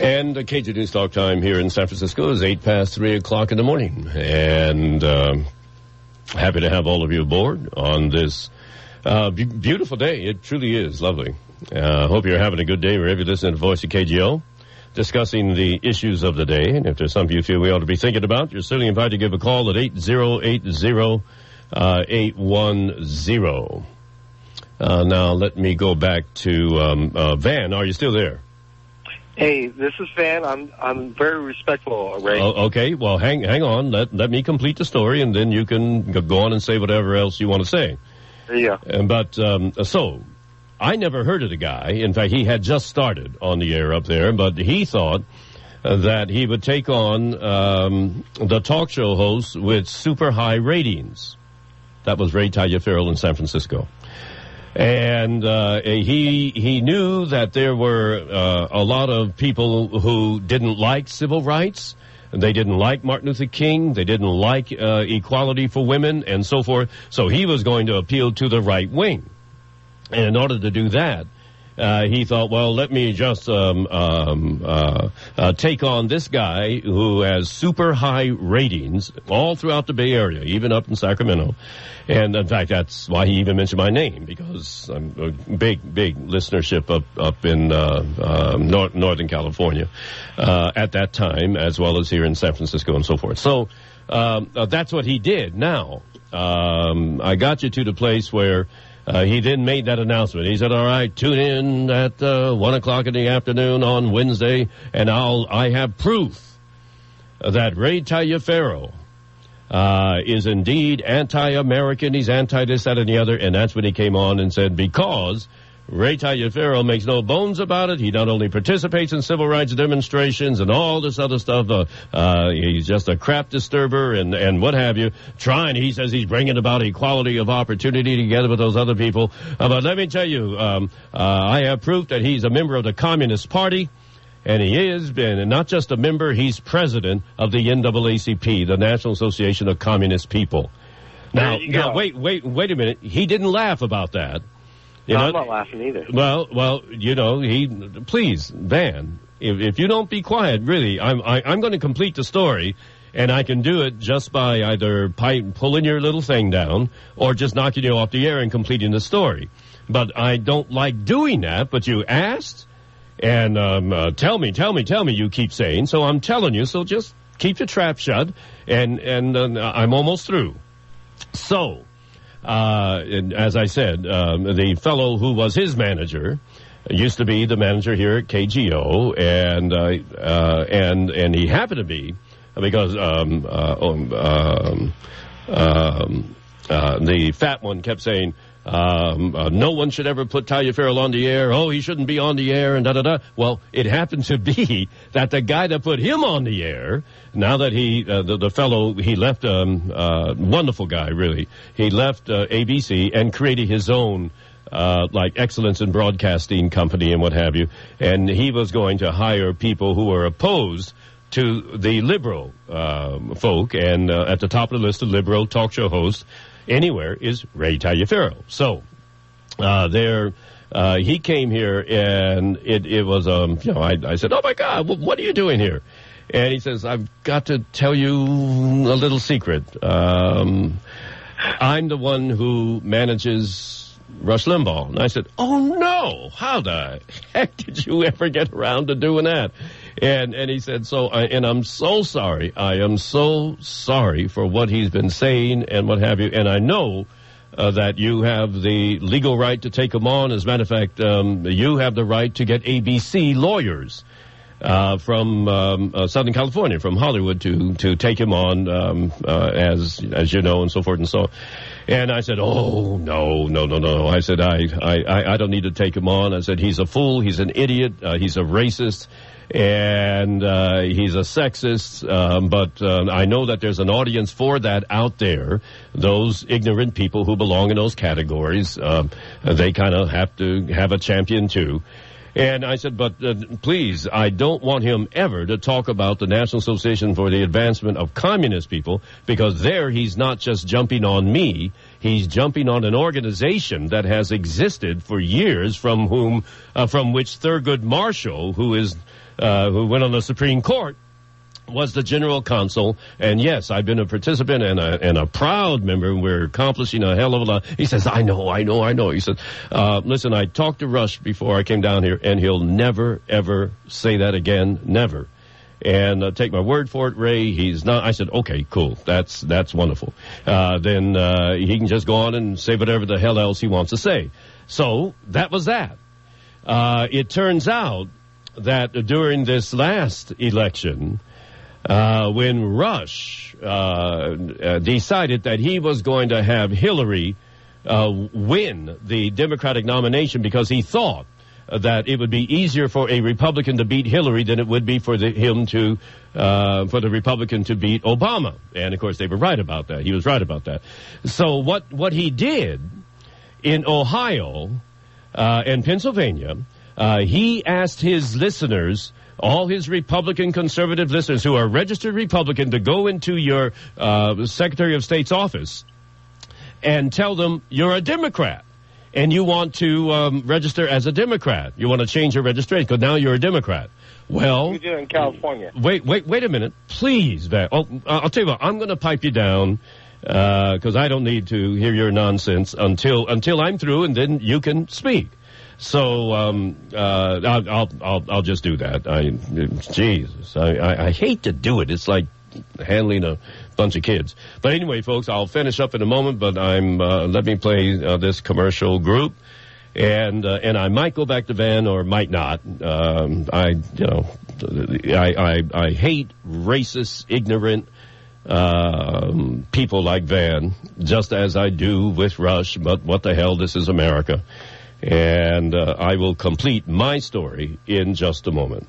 And KG News Talk time here in San Francisco is 3:08 in the morning. And happy to have all of you aboard on this beautiful day. It truly is lovely. Hope you're having a good day wherever you listen to the voice of KGO, discussing the issues of the day. And if there's something you feel we ought to be thinking about, you're certainly invited to give a call at 8080810. Now, let me go back to Van. Are you still there? Hey, this is Van. I'm very respectful, Ray. Okay, well, hang on. Let me complete the story, and then you can go on and say whatever else you want to say. Yeah. So, I never heard of the guy. In fact, he had just started on the air up there, but he thought that he would take on the talk show host with super high ratings. That was Ray Taliaferro in San Francisco. And he knew that there were a lot of people who didn't like civil rights. They didn't like Martin Luther King. They didn't like equality for women and so forth. So he was going to appeal to the right wing. And in order to do that, he thought, well, let me just take on this guy who has super high ratings all throughout the Bay Area, even up in Sacramento. And, in fact, that's why he even mentioned my name, because I'm a big listenership up in Northern California at that time, as well as here in San Francisco and so forth. So that's what he did. Now, I got you to the place where he then made that announcement. He said, all right, tune in at 1 o'clock in the afternoon on Wednesday, and I have proof that Ray Taliaferro is indeed anti-American. He's anti-this, that, and the other. And that's when he came on and said, because Ray Taliaferro makes no bones about it. He not only participates in civil rights demonstrations and all this other stuff. He's just a crap disturber and what have you. He says he's bringing about equality of opportunity together with those other people. But let me tell you, I have proof that he's a member of the Communist Party. And he is, and not just a member, he's president of the NAACP, the National Association of Communist People. Now, wait a minute. He didn't laugh about that. I'm not laughing either. Well, please, Van, if you don't be quiet, really, I'm going to complete the story, and I can do it just by either pulling your little thing down or just knocking you off the air and completing the story. But I don't like doing that, but you asked, and tell me, you keep saying, so I'm telling you, so just keep your trap shut, and I'm almost through. So, as I said, the fellow who was his manager used to be the manager here at KGO, and he happened to be, because the fat one kept saying, no one should ever put Taliaferro on the air. Oh, he shouldn't be on the air and da-da-da. Well, it happened to be that the guy that put him on the air, now that the fellow, he left, wonderful guy, really. He left ABC and created his own excellence in broadcasting company and what have you. And he was going to hire people who were opposed to the liberal folk. And at the top of the list of liberal talk show hosts anywhere is Ray Taliaferro. So he came here, and it was I said, oh my God, what are you doing here? And he says, I've got to tell you a little secret. I'm the one who manages Rush Limbaugh. And I said, oh no, how the heck did you ever get around to doing that? And he said, and I'm so sorry. I am so sorry for what he's been saying and what have you. And I know that you have the legal right to take him on. As a matter of fact, you have the right to get ABC lawyers from Southern California, from Hollywood, to take him on, as you know, and so forth and so on. And I said, oh, no. I said, I don't need to take him on. I said, he's a fool. He's an idiot. He's a racist. And he's a sexist, but I know that there's an audience for that out there. Those ignorant people who belong in those categories, they kind of have to have a champion too. And I said, but please, I don't want him ever to talk about the National Association for the Advancement of Communist People, because there he's not just jumping on me, he's jumping on an organization that has existed for years, from which Thurgood Marshall, who is who went on the Supreme Court, was the general counsel. And yes, I've been a participant and a proud member. We're accomplishing a hell of a lot. He says, I know. He said, listen, I talked to Rush before I came down here, and he'll never, ever say that again. Never. And take my word for it, Ray, he's not. I said, okay, cool. That's wonderful. Then he can just go on and say whatever the hell else he wants to say. So that was that. It turns out that during this last election, when Rush decided that he was going to have Hillary win the Democratic nomination because he thought that it would be easier for a Republican to beat Hillary than it would be for the Republican to beat Obama. And, of course, they were right about that. He was right about that. So what he did in Ohio and Pennsylvania, he asked his listeners, all his Republican conservative listeners who are registered Republican, to go into your Secretary of State's office and tell them you're a Democrat and you want to register as a Democrat. You want to change your registration because now you're a Democrat. Well, you do in California. Wait a minute. Please, Van. Oh, I'll tell you what. I'm going to pipe you down because I don't need to hear your nonsense until I'm through, and then you can speak. So I'll just do that. Jesus, I hate to do it. It's like handling a bunch of kids. But anyway, folks, I'll finish up in a moment. But let me play this commercial group, and I might go back to Van or might not. I hate racist, ignorant people like Van, just as I do with Rush. But what the hell? This is America. And I will complete my story in just a moment.